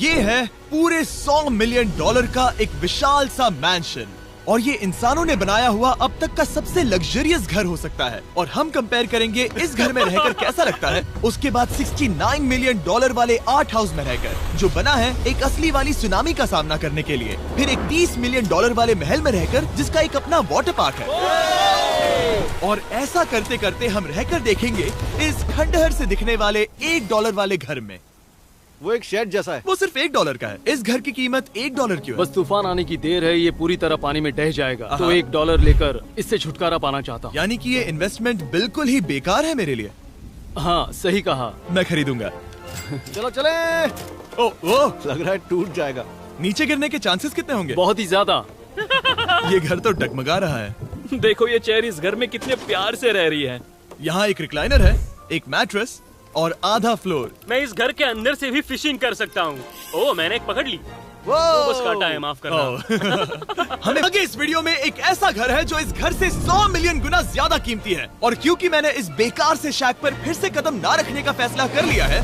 ये है पूरे $100 मिलियन का एक विशाल सा मैंशन, और ये इंसानों ने बनाया हुआ अब तक का सबसे लग्जरियस घर हो सकता है। और हम कंपेयर करेंगे इस घर में रहकर कैसा लगता है उसके बाद $69 मिलियन वाले आर्ट हाउस में रहकर, जो बना है एक असली वाली सुनामी का सामना करने के लिए। फिर एक $30 मिलियन वाले महल में रहकर जिसका एक अपना वाटर पार्क है। और ऐसा करते करते हम रहकर देखेंगे इस खंडहर से दिखने वाले $1 वाले घर में। वो एक शेड जैसा है। वो सिर्फ $1 का है। इस घर की कीमत $1 क्यों है? बस तूफान आने की देर है, ये पूरी तरह पानी में ढह जाएगा, तो $1 लेकर इससे छुटकारा पाना चाहता हूँ। यानी कि ये इन्वेस्टमेंट बिल्कुल ही बेकार है मेरे लिए। हाँ सही कहा। मैं खरीदूंगा। चलो चले। ओ, लग रहा है टूट जाएगा। नीचे गिरने के चांसेस कितने होंगे? बहुत ही ज्यादा। ये घर तो डगमगा रहा है। देखो ये चेयर इस घर में कितने प्यार से रह रही है। यहाँ एक रिक्लाइनर है, एक मैट्रेस और आधा फ्लोर। मैं इस घर के अंदर से भी फिशिंग कर सकता हूँ। ओह मैंने एक पकड़ ली। वो बस काटा है, माफ करना। हमें आगे इस वीडियो में एक ऐसा घर है जो इस घर से 100 मिलियन गुना ज्यादा कीमती है। और क्योंकि मैंने इस बेकार से शैक पर फिर से कदम ना रखने का फैसला कर लिया है,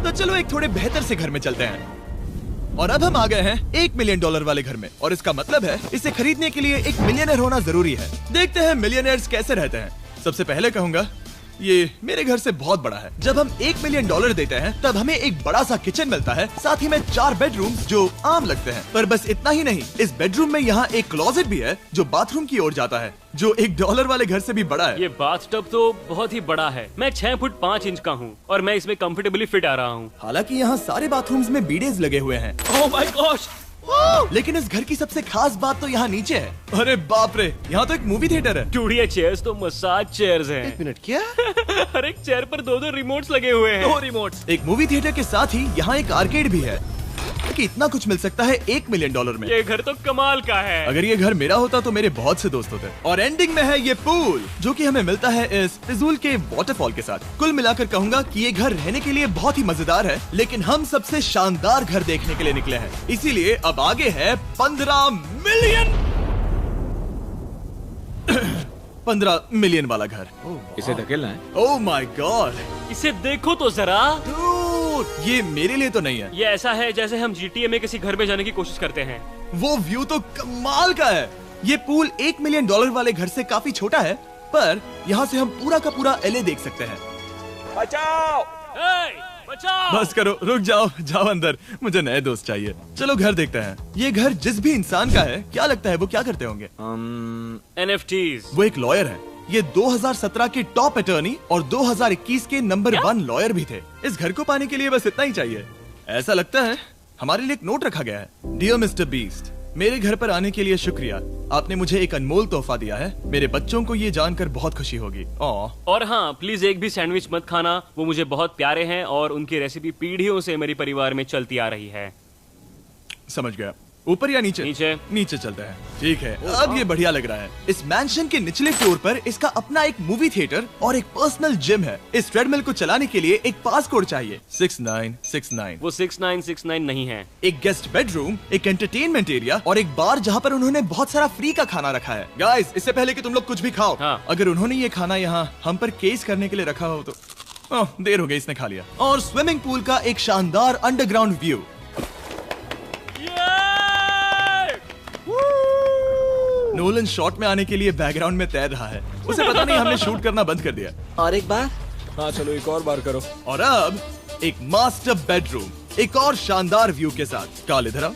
तो चलो एक थोड़े बेहतर से घर में चलते हैं। और अब हम आ गए हैं $1 मिलियन वाले घर में, और इसका मतलब है इसे खरीदने के लिए एक मिलियनर होना जरूरी है। देखते हैं मिलियनर्स कैसे रहते हैं। सबसे पहले कहूंगा ये मेरे घर से बहुत बड़ा है। जब हम $1 मिलियन देते हैं तब हमें एक बड़ा सा किचन मिलता है, साथ ही में 4 बेडरूम जो आम लगते हैं। पर बस इतना ही नहीं, इस बेडरूम में यहाँ एक क्लोजेट भी है जो बाथरूम की ओर जाता है, जो $1 वाले घर से भी बड़ा है। ये बाथटब तो बहुत ही बड़ा है। मैं 6 फुट 5 इंच का हूँ और मैं इसमें कंफर्टेबली फिट आ रहा हूँ। हालांकि यहाँ सारे बाथरूम्स में बीडेज लगे हुए हैं। Oh my gosh! लेकिन इस घर की सबसे खास बात तो यहाँ नीचे है। अरे बाप रे, यहाँ तो एक मूवी थिएटर है। टूडिया चेयर्स तो मसाज चेयर्स हैं। 1 मिनट क्या? हर एक चेयर पर 2-2 रिमोट्स लगे हुए हैं। 2 रिमोट्स। एक मूवी थिएटर के साथ ही यहाँ एक आर्केड भी है। कि इतना कुछ मिल सकता है $1 मिलियन में। ये घर तो कमाल का है। अगर ये घर मेरा होता तो मेरे बहुत से दोस्त होते। और एंडिंग में है ये पूल, जो कि हमें मिलता है इस फिजूल के वाटरफॉल के साथ। कुल मिलाकर कहूंगा कि ये घर रहने के लिए बहुत ही मजेदार है, लेकिन हम सबसे शानदार घर देखने के लिए निकले हैं, इसीलिए अब आगे है 15 मिलियन वाला घर। इसे धकेलना है। ओह माय गॉड, इसे देखो तो जरा। ये मेरे लिए तो नहीं है। ये ऐसा है जैसे हम GTA में किसी घर में जाने की कोशिश करते हैं। वो व्यू तो कमाल का है। ये पूल $1 मिलियन वाले घर से काफी छोटा है, पर यहाँ से हम पूरा का पूरा LA देख सकते हैं। बचाओ! बचाओ! बस करो, रुक जाओ, जाओ अंदर, मुझे नए दोस्त चाहिए। चलो घर देखते हैं। ये घर जिस भी इंसान का है, क्या लगता है वो क्या करते होंगे? NFTs। वो एक लॉयर है। ये 2017 के टॉप अटर्नी और 2021 के नंबर 1 लॉयर भी थे। इस घर को पाने के लिए बस इतना ही चाहिए। ऐसा लगता है हमारे लिए एक नोट रखा गया है। डियर मिस्टर बीस्ट, मेरे घर पर आने के लिए शुक्रिया। आपने मुझे एक अनमोल तोहफा दिया है। मेरे बच्चों को ये जानकर बहुत खुशी होगी। और हाँ, प्लीज एक भी सैंडविच मत खाना, वो मुझे बहुत प्यारे हैं और उनकी रेसिपी पीढ़ियों से मेरे परिवार में चलती आ रही है। समझ गया। ऊपर या नीचे? नीचे चलते हैं। ठीक है, अब ये बढ़िया लग रहा है। इस मैंशन के निचले फ्लोर पर इसका अपना एक मूवी थिएटर और एक पर्सनल जिम है। इस ट्रेडमिल को चलाने के लिए एक पास कोड चाहिए, 6969। वो 6969 नहीं है। एक गेस्ट बेडरूम, एक एंटरटेनमेंट एरिया और एक बार जहाँ पर उन्होंने बहुत सारा फ्री का खाना रखा है। गाइस, इससे पहले कि तुम लोग कुछ भी खाओ, अगर उन्होंने ये खाना यहाँ हम पर केस करने के लिए रखा हो तो देर हो गई, इसने खा लिया। और स्विमिंग पूल का एक शानदार अंडरग्राउंड व्यू। नोलन शॉट में आने के लिए बैकग्राउंड में तैर रहा है। उसे पता नहीं हमने शूट करना बंद कर दिया। और एक बार? हाँ चलो एक और बार करो। और अब एक मास्टर बेडरूम, एक और शानदार व्यू के साथ। काल इधर आओ।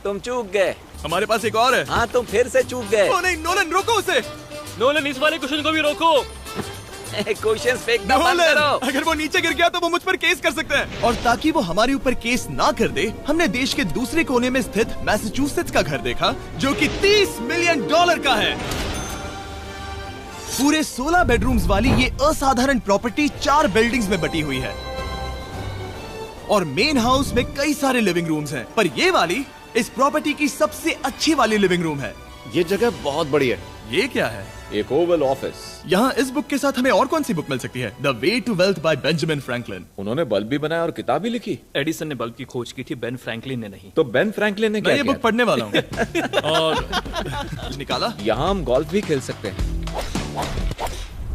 तुम चूक गए। हमारे पास एक और है। हाँ तुम फिर से चूक गए। ओ नहीं, नोलन रोको उसे। नोलन, इस वाले क्वेश्चन को भी रोको। क्वेश्चन फेंकना बंद करो। अगर वो नीचे गिर गया तो वो मुझ पर केस कर सकते हैं। और ताकि वो हमारे ऊपर केस ना कर दे, हमने देश के दूसरे कोने में स्थित मैसाचुसेट्स का घर देखा, जो कि $30 मिलियन का है। पूरे 16 बेडरूम्स वाली ये असाधारण प्रॉपर्टी 4 बिल्डिंग्स में बटी हुई है और मेन हाउस में कई सारे लिविंग रूम्स हैं, पर ये वाली इस प्रॉपर्टी की सबसे अच्छी वाली लिविंग रूम है। ये जगह बहुत बड़ी है। ये क्या है? एक ओवल ऑफिस। यहाँ इस बुक के साथ हमें और कौन सी बुक मिल सकती है? The way to wealth by Benjamin Franklin. उन्होंने बल्ब भी बनाया और किताब भी लिखी। एडिसन ने बल्ब की खोज की थी, बेन फ्रैंकलिन ने नहीं। तो बेन फ्रैंकलिन ने क्या किया? मैं ये बुक पढ़ने वाला हूँ। और निकाला। यहाँ हम गोल्फ भी खेल सकते हैं।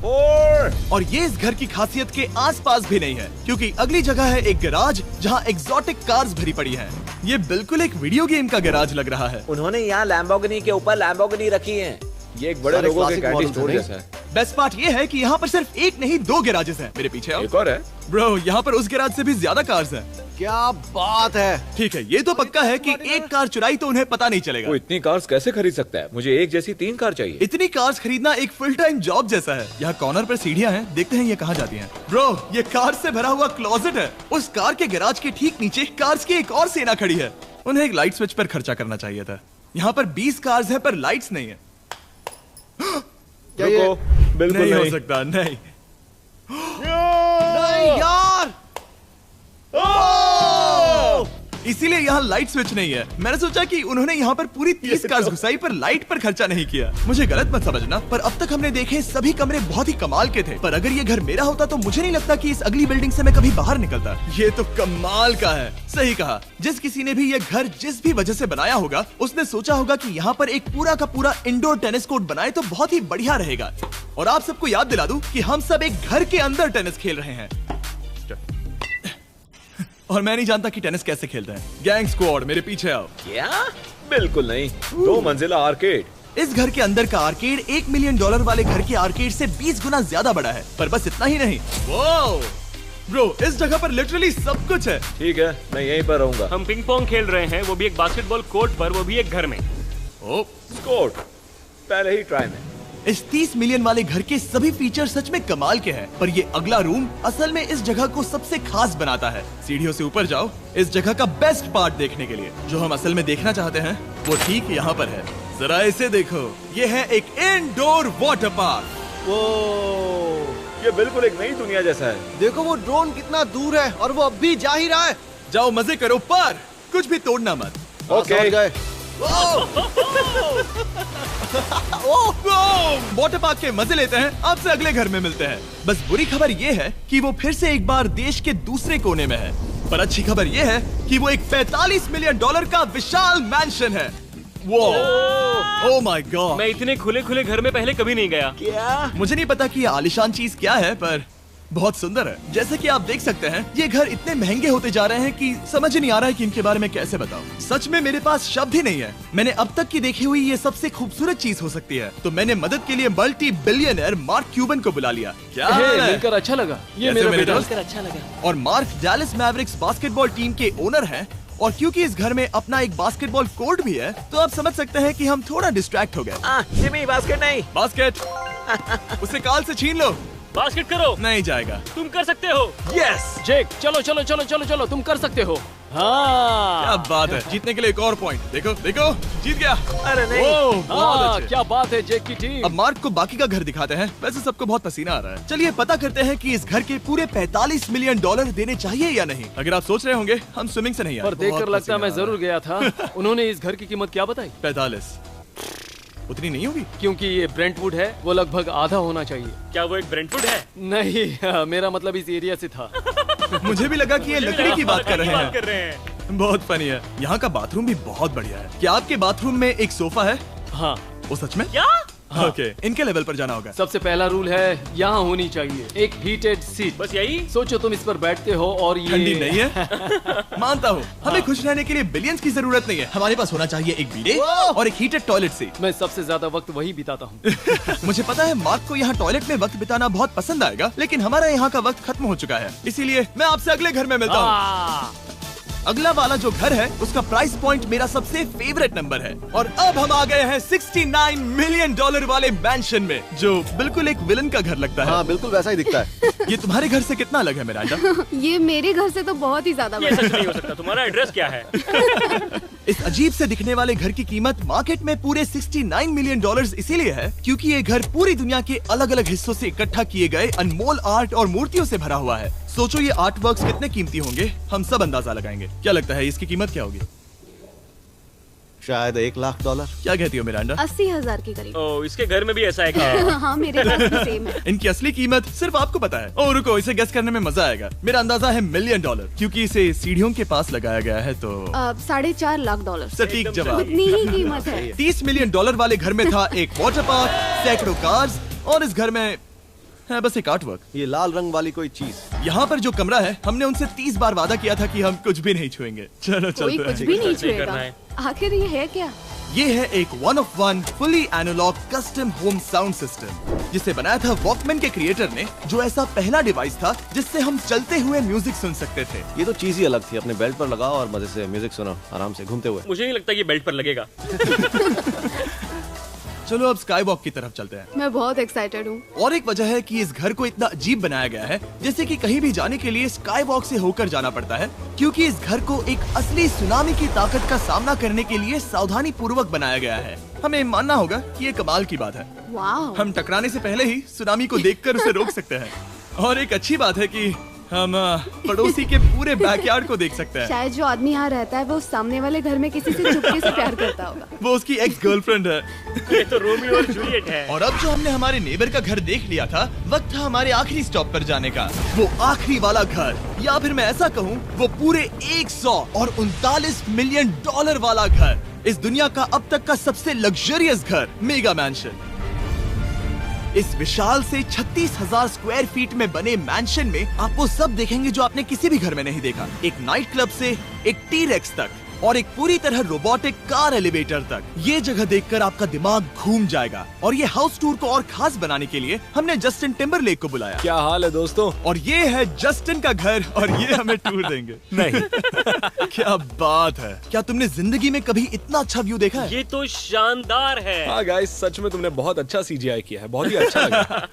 More! और ये इस घर की खासियत के आसपास भी नहीं है, क्योंकि अगली जगह है एक गैराज जहाँ एग्जॉटिक कार्स भरी पड़ी हैं। ये बिल्कुल एक वीडियो गेम का गैराज लग रहा है। उन्होंने यहाँ लैम्बोर्गिनी के ऊपर लैम्बोर्गिनी रखी है। ये एक बड़े सारे लोगों के classic कैंडी models स्टोर हैं, जैसा है। बेस्ट पार्ट ये है कि यहाँ पर सिर्फ एक नहीं 2 गैराजेस हैं। मेरे पीछे आओ। एक और है। ब्रो, यहाँ पर उस गैराज से भी ज्यादा कार्स हैं। क्या बात है। ठीक है, ये तो पक्का है कि एक कार चुराई तो उन्हें पता नहीं चलेगा। वो इतनी कार्स कैसे खरीद सकता है? मुझे एक जैसी 3 कार चाहिए। इतनी कार्स खरीदना एक फुल टाइम जॉब जैसा है। यहाँ कॉर्नर पर सीढ़ियाँ हैं, देखते हैं ये कहाँ जाती हैं। ब्रो, ये कार से भरा हुआ क्लोजेट है। उस कार के गैराज के ठीक नीचे कार्स की एक और सेना खड़ी है। उन्हें एक लाइट स्विच पर खर्चा करना चाहिए था। यहाँ पर 20 कार्स हैं पर लाइट्स नहीं है। रुको, बिल्कुल नहीं हो नहीं। सकता, नहीं। नहीं यार। इसीलिए यहाँ लाइट स्विच नहीं है। मैंने सोचा कि उन्होंने यहाँ पर पूरी 30 कार्स घुसाई पर लाइट पर खर्चा नहीं किया। मुझे गलत मत समझना, पर अब तक हमने देखे सभी कमरे बहुत ही कमाल के थे। पर अगर ये घर मेरा होता तो मुझे नहीं लगता कि इस अगली बिल्डिंग से मैं कभी बाहर निकलता। ये तो कमाल का है। सही कहा। जिस किसी ने भी ये घर जिस भी वजह से बनाया होगा, उसने सोचा होगा कि यहाँ पर एक पूरा का पूरा इंडोर टेनिस कोर्ट बनाए तो बहुत ही बढ़िया रहेगा। और आप सबको याद दिला दूं कि हम सब एक घर के अंदर टेनिस खेल रहे हैं। और मैं नहीं जानता कि टेनिस कैसे खेलते हैं। गैंग स्क्वाड, मेरे पीछे आओ। क्या? बिल्कुल नहीं। 2 मंजिला आर्केड। इस घर के अंदर का आर्केड $1 मिलियन वाले घर के आर्केड से 20 गुना ज्यादा बड़ा है। पर बस इतना ही नहीं। वाओ! ब्रो, इस जगह पर लिटरली सब कुछ है। ठीक है, मैं यहीं पर रहूंगा। हम पिंग पोंग खेल रहे हैं, वो भी एक बास्केटबॉल कोर्ट पर, वो भी एक घर में। ओ, स्कोर पहले ही ट्राई में। इस 30 मिलियन वाले घर के सभी फीचर सच में कमाल के हैं। पर ये अगला रूम असल में इस जगह को सबसे खास बनाता है। सीढ़ियों से ऊपर जाओ इस जगह का बेस्ट पार्ट देखने के लिए। जो हम असल में देखना चाहते हैं वो ठीक यहाँ पर है। जरा इसे देखो, ये है एक इंडोर वाटर पार्क। वो ये बिल्कुल एक नई दुनिया जैसा है। देखो वो ड्रोन कितना दूर है और वो अब भी जा ही रहा है। जाओ मजे करो, पर कुछ भी तोड़ना मत। ओके। समझ गए। वाटर पार्क के मजे लेते हैं। आपसे अगले घर में मिलते हैं। बस बुरी खबर ये है कि वो फिर से एक बार देश के दूसरे कोने में है। पर अच्छी खबर ये है कि वो एक $45 मिलियन का विशाल मैंशन है। वो ओह माय गॉड, मैं इतने खुले खुले घर में पहले कभी नहीं गया। क्या? मुझे नहीं पता कि ये आलिशान चीज क्या है, पर बहुत सुंदर है। जैसे कि आप देख सकते हैं, ये घर इतने महंगे होते जा रहे हैं कि समझ ही नहीं आ रहा है कि इनके बारे में कैसे बताऊं। सच में मेरे पास शब्द ही नहीं है। मैंने अब तक की देखी हुई ये सबसे खूबसूरत चीज हो सकती है। तो मैंने मदद के लिए मल्टी बिलियनर मार्क क्यूबन को बुला लिया। क्या हे, हाल है? मिलकर अच्छा लगा। ये कैसे मेरा मेरे बेटा। दोस्त? अच्छा लगा। और mark Dallas Mavericks basketball team के ओनर हैं। और क्योंकि इस घर में अपना एक बास्केटबॉल कोर्ट भी है, तो आप समझ सकते हैं कि हम थोड़ा डिस्ट्रैक्ट हो गए। जिमी, बास्केट नहीं। बास्केट उसे काल से छीन लो। बास्केट करो, नहीं जाएगा। तुम कर सकते हो। यस, जेक, चलो चलो चलो चलो चलो, तुम कर सकते हो। हाँ क्या बात है। जीतने के लिए एक और पॉइंट। देखो देखो, जीत गया। अरे नहीं। ओह, बहुत हाँ, अच्छे। क्या बात है जेक की टीम। अब मार्क को बाकी का घर दिखाते हैं। वैसे सबको बहुत पसीना आ रहा है। चलिए पता करते हैं कि इस घर के पूरे $45 मिलियन देने चाहिए या नहीं। अगर आप सोच रहे होंगे हम स्विमिंग से नहीं आए, पर देखकर बहुत लगता है मैं पसीना आ जरूर गया था। उन्होंने इस घर की कीमत क्या बताई? रहा है। 45 उतनी नहीं होगी। क्योंकि ये ब्रेंटवुड है, वो लगभग आधा होना चाहिए। क्या वो एक ब्रेंटवुड है? नहीं, मेरा मतलब इस एरिया से था। मुझे भी लगा कि ये लकड़ी की बात कर रहे बात कर हैं। रहे हैं। बहुत फनी है। यहाँ का बाथरूम भी बहुत बढ़िया है। क्या आपके बाथरूम में एक सोफा है? हाँ, वो सच में? क्या? ओके, इनके लेवल पर जाना होगा। सबसे पहला रूल है यहाँ होनी चाहिए एक हीटेड सीट। बस यही? सोचो तुम इस पर बैठते हो और ये ठंडी नहीं है। मानता हूँ, हमें खुश रहने के लिए बिलियंस की जरूरत नहीं है। हमारे पास होना चाहिए एक बीडे और एक हीटेड टॉयलेट सीट। मैं सबसे ज्यादा वक्त वही बिताता हूँ। मुझे पता है मार्क को यहाँ टॉयलेट में वक्त बिताना बहुत पसंद आएगा, लेकिन हमारा यहाँ का वक्त खत्म हो चुका है। इसीलिए मैं आपसे अगले घर में मिलता हूँ। अगला वाला जो घर है उसका प्राइस पॉइंट मेरा सबसे फेवरेट नंबर है। और अब हम आ गए हैं $69 मिलियन वाले मैंशन में, जो बिल्कुल एक विलन का घर लगता है। हाँ बिल्कुल वैसा ही दिखता है। ये तुम्हारे घर से कितना अलग है मिरांडा? ये मेरे घर से तो बहुत ही ज्यादा ये बड़ा सच नहीं हो सकता। तुम्हारा एड्रेस क्या है? इस अजीब से दिखने वाले घर की कीमत मार्केट में पूरे $69 मिलियन इसीलिए है क्योंकि ये घर पूरी दुनिया के अलग अलग हिस्सों से इकट्ठा किए गए अनमोल आर्ट और मूर्तियों से भरा हुआ है। सोचो ये आर्ट वर्क्स कितने कीमती होंगे, हम सब अंदाजा लगाएंगे। क्या लगता है इसकी कीमत क्या होगी? शायद $1 लाख। क्या कहती हो मिरांडा? 80,000 के करीब। ओ, इसके घर में भी ऐसा है क्या? हाँ मेरे पास भी सेम है। इनकी असली कीमत सिर्फ आपको पता है। ओह रुको, इसे गेस करने में मजा आएगा। मेरा अंदाजा है $1 मिलियन, क्योंकि इसे सीढ़ियों के पास लगाया गया है। तो $4.5 लाख। सटीक जवाब। उतनी ही कीमत है। $30 मिलियन वाले घर में था एक वाटर पार्क, सैकड़ों कार्स और इस घर में है बस एक आर्टवर्क। ये लाल रंग वाली कोई चीज। यहाँ पर जो कमरा है, हमने उनसे 30 बार वादा किया था कि हम कुछ भी नहीं छुएंगे। चलो कोई चलते कुछ हैं। भी नहीं करना छुएगा। है। आखिर ये है क्या? ये है एक 1 of 1 fully analogue custom home sound system, जिसे बनाया था वॉकमैन के क्रिएटर ने, जो ऐसा पहला डिवाइस था जिससे हम चलते हुए म्यूजिक सुन सकते थे। ये तो चीज ही अलग थी। अपने बेल्ट पर लगाओ और मजे से म्यूजिक सुनो आराम से घूमते हुए। मुझे नहीं लगता कि बेल्ट पर लगेगा। चलो अब स्काई वॉक की तरफ चलते हैं। मैं बहुत एक्साइटेड हूँ। और एक वजह है कि इस घर को इतना अजीब बनाया गया है, जैसे कि कहीं भी जाने के लिए स्काई वॉक से होकर जाना पड़ता है, क्योंकि इस घर को एक असली सुनामी की ताकत का सामना करने के लिए सावधानी पूर्वक बनाया गया है। हमें मानना होगा कि ये कमाल की बात है। वाह। हम टकराने से पहले ही सुनामी को देखकर उसे रोक सकते हैं। और एक अच्छी बात है कि हम पड़ोसी के पूरे बैकयार्ड को देख सकते हैं। शायद जो आदमी यहाँ रहता है वो सामने वाले घर में किसी से चुपके से प्यार करता होगा। वो उसकी एक्स गर्लफ्रेंड है। ये तो रोमियो और जूलियट है। और अब जो हमने हमारे नेबर का घर देख लिया था, वक्त था हमारे आखिरी स्टॉप पर जाने का। वो आखिरी वाला घर, या फिर मैं ऐसा कहूँ, वो पूरे 139 मिलियन डॉलर वाला घर। इस दुनिया का अब तक का सबसे लग्जरियस घर, मेगा मैंशन। इस विशाल से 36,000 स्क्वायर फीट में बने मैंशन में आप वो सब देखेंगे जो आपने किसी भी घर में नहीं देखा। एक नाइट क्लब से एक टी-रेक्स तक और एक पूरी तरह रोबोटिक कार एलिवेटर तक। ये जगह देखकर आपका दिमाग घूम जाएगा। और ये हाउस टूर को और खास बनाने के लिए हमने जस्टिन टिम्बरलेक को बुलाया। क्या हाल है दोस्तों? और ये है जस्टिन का घर और ये हमें टूर देंगे। नहीं। क्या बात है! क्या तुमने जिंदगी में कभी इतना अच्छा व्यू देखा है? ये तो शानदार है। हाँ गाइस, सच में तुमने बहुत अच्छा CGI किया है। बहुत ही अच्छा लगा।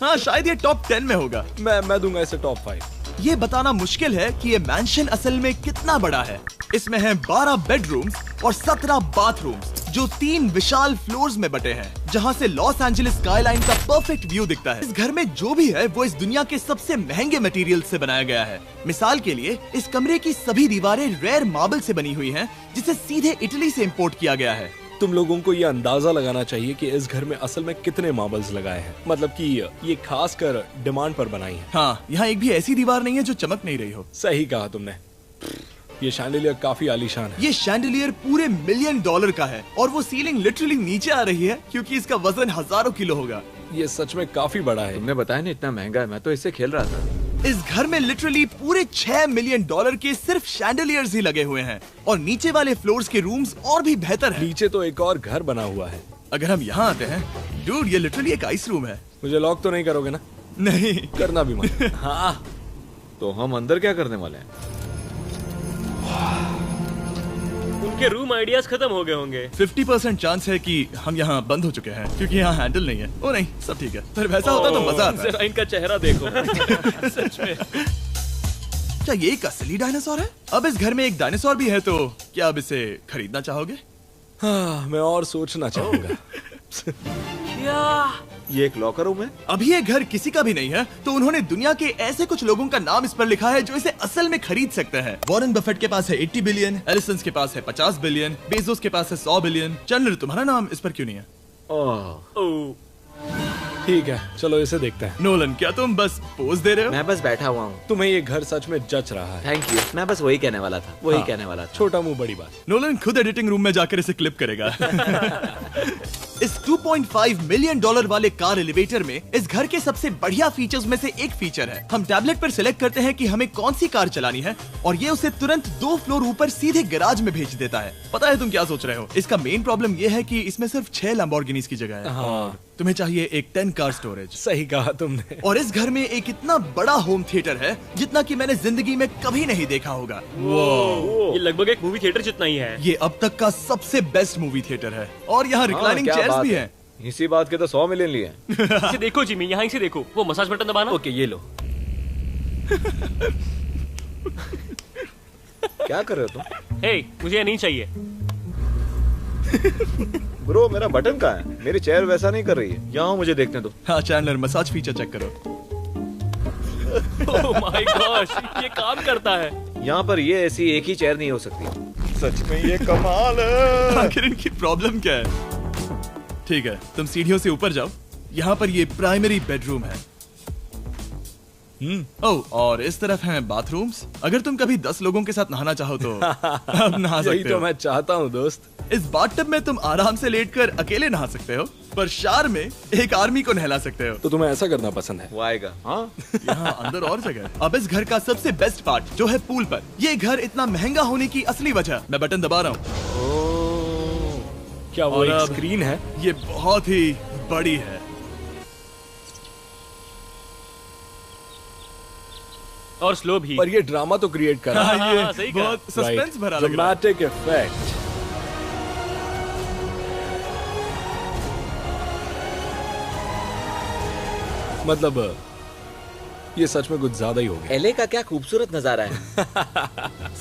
हाँ, शायद ये टॉप 10 में होगा। मैं दूंगा इसे टॉप 5। ये बताना मुश्किल है कि ये मैंशन असल में कितना बड़ा है। इसमें है 12 बेडरूम्स और 17 बाथरूम्स, जो 3 विशाल फ्लोर्स में बटे हैं, जहां से लॉस एंजलिस स्काईलाइन का परफेक्ट व्यू दिखता है। इस घर में जो भी है वो इस दुनिया के सबसे महंगे मटेरियल से बनाया गया है। मिसाल के लिए, इस कमरे की सभी दीवारें रेयर मार्बल से बनी हुई हैं, जिसे सीधे इटली से इंपोर्ट किया गया है। तुम लोगों को ये अंदाजा लगाना चाहिए कि इस घर में असल में कितने मार्बल्स लगाए हैं। मतलब कि ये खास कर डिमांड पर बनाई है। हाँ, यहाँ एक भी ऐसी दीवार नहीं है जो चमक नहीं रही हो। सही कहा तुमने। ये शैंडिलियर काफी आलीशान है। ये शैंडिलियर पूरे $1 मिलियन का है और वो सीलिंग लिटरली नीचे आ रही है, क्योंकि इसका वजन हजारों किलो होगा। ये सच में काफी बड़ा है। तुमने बताया ना इतना महंगा है, मैं तो इससे खेल रहा था। इस घर में लिटरली पूरे $6 मिलियन के सिर्फ शैंडिलियर्स ही लगे हुए हैं। और नीचे वाले फ्लोर्स के रूम्स और भी बेहतर हैं। नीचे तो एक और घर बना हुआ है। अगर हम यहाँ आते हैं, डूड, ये लिटरली एक आइस रूम है। मुझे लॉक तो नहीं करोगे ना? नहीं करना भी मत। हाँ, तो हम अंदर क्या करने वाले हैं? उनके रूम आइडियाज खत्म हो गए होंगे। 50% चांस है कि हम यहाँ बंद हो चुके हैं, क्योंकि यहाँ हैंडल नहीं है। ओ नहीं, सब ठीक है। पर वैसा होता तो मजा आता। जरा इनका चेहरा देखो। सच में। क्या ये एक असली डायनासोर है? अब इस घर में एक डायनासोर भी है, तो क्या अब इसे खरीदना चाहोगे? हाँ, मैं और सोचना चाहूंगा। ये एक लॉकर रूम है? अभी ये घर किसी का भी नहीं है, तो उन्होंने दुनिया के ऐसे कुछ लोगों का नाम इस पर लिखा है जो इसे असल में खरीद सकते हैं। वॉरेन बफेट के पास है 80 बिलियन, एलिसन के पास है 50 बिलियन, बेजोस के पास है 100 बिलियन। चंद्र, तुम्हारा नाम इस पर क्यों नहीं है? ओह, ठीक है, चलो इसे देखते हैं। नोलन, क्या तुम बस पोज दे रहे हो? मैं बस बैठा हुआ हूँ। तुम्हें ये घर सच में जच रहा है। Thank you. मैं बस वही कहने वाला था। वही कहने वाला था। छोटा मुंह बड़ी बात। नोलन खुद एडिटिंग रूम में जाकर इसे क्लिप करेगा। इस $2.5 मिलियन वाले कार एलिवेटर में इस घर के सबसे बढ़िया फीचर्स में से एक फीचर है। हम टैबलेट पर सिलेक्ट करते हैं कि हमें कौन सी कार चलानी है, और ये उसे तुरंत 2 फ्लोर ऊपर सीधे गैराज में भेज देता है। पता है तुम क्या सोच रहे हो? इसका मेन प्रॉब्लम ये है कि इसमें सिर्फ 6 लैम्बोर्गिनीज की जगह है। हाँ, तुम्हें चाहिए एक 10 कार स्टोरेज। सही कहा तुमने। और इस घर में एक इतना बड़ा होम थिएटर है जितना कि मैंने जिंदगी में कभी नहीं देखा होगा। ये लगभग एक मूवी थिएटर जितना ही है। ये अब तक का सबसे बेस्ट मूवी थिएटर है, और यहाँ रिक्लाइनिंग क्या चेयर्स बात भी है। हैं। इसी बात के तो 100 मिलियन लिए हैं। इसे देखो जिमी, यहाँ इसे देखो। वो मसाज बटन दबाना। ओके, ये लो। क्या कर रहे हो तुम? हे, मुझे ये नहीं चाहिए। ब्रो, मेरा बटन कहाँ है? मेरी चेयर वैसा नहीं कर रही है। यहाँ मुझे देखने दो। हाँ चैंडलर, मसाज फीचर चेक करो। ओह माय गॉश, ये काम करता है। यहाँ पर ये ऐसी एक ही चेयर नहीं हो सकती। सच में ये कमाल है। आखिर इनकी प्रॉब्लम क्या है? ठीक है, तुम सीढ़ियों से ऊपर जाओ। यहाँ पर ये प्राइमरी बेडरूम है। ओह, और इस तरफ हैं बाथरूम्स। अगर तुम कभी 10 लोगों के साथ नहाना चाहो तो अब नहा यही सकते तो हो। मैं चाहता हूँ दोस्त। इस बाथटब में तुम आराम से लेटकर अकेले नहा सकते हो, पर शार में एक आर्मी को नहला सकते हो। तो तुम्हें ऐसा करना पसंद है? वो आएगा। हाँ यहाँ अंदर और जगह है। अब इस घर का सबसे बेस्ट पार्ट जो है पूल पर। ये घर इतना महंगा होने की असली वजह, मैं बटन दबा रहा हूँ। क्या वो और एक अब स्क्रीन है? ये बहुत ही बड़ी है। और स्लो भी। पर ये ड्रामा तो क्रिएट कर रहा है। हाँ, ये सही कहा। बहुत सस्पेंस भरा लग रहा है। Dramatic effect. मतलब ये सच में कुछ ज्यादा ही हो गया। एलए का क्या खूबसूरत नजारा है।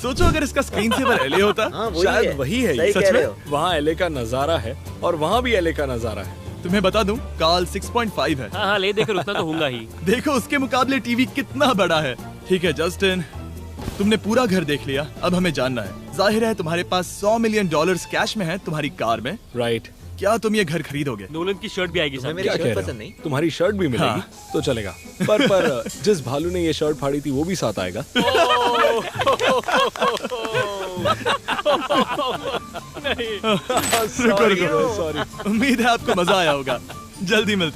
सोचो अगर इसका स्क्रीन सेवर एलए होता। हाँ वही शायद है। वही है सही ये। कह सच रहे में? हो। वहाँ एलए का नजारा है और वहाँ भी एलए का नजारा है। तुम्हें बता दूं, काल 6.5 है। हाँ हाँ, ले देकर उतना तो होगा ही। देखो उसके मुकाबले टीवी कितना बड़ा है। ठीक है जस्टिन, तुमने पूरा घर देख लिया, अब हमें जानना है। जाहिर है तुम्हारे पास $100 मिलियन कैश में है तुम्हारी कार में। राइट। क्या तुम ये घर खरीदोगे? नोलन की शर्ट भी आएगी तुम्हें साथ। मेरी क्या कह शर्ट रहे पसंद हो? नहीं? तुम्हारी शर्ट भी मिलेगी तो चलेगा। पर जिस भालू ने ये शर्ट फाड़ी थी वो भी साथ आएगा। रुको रुको, सॉरी। उम्मीद है आपको मजा आया होगा। जल्दी मिलते हैं।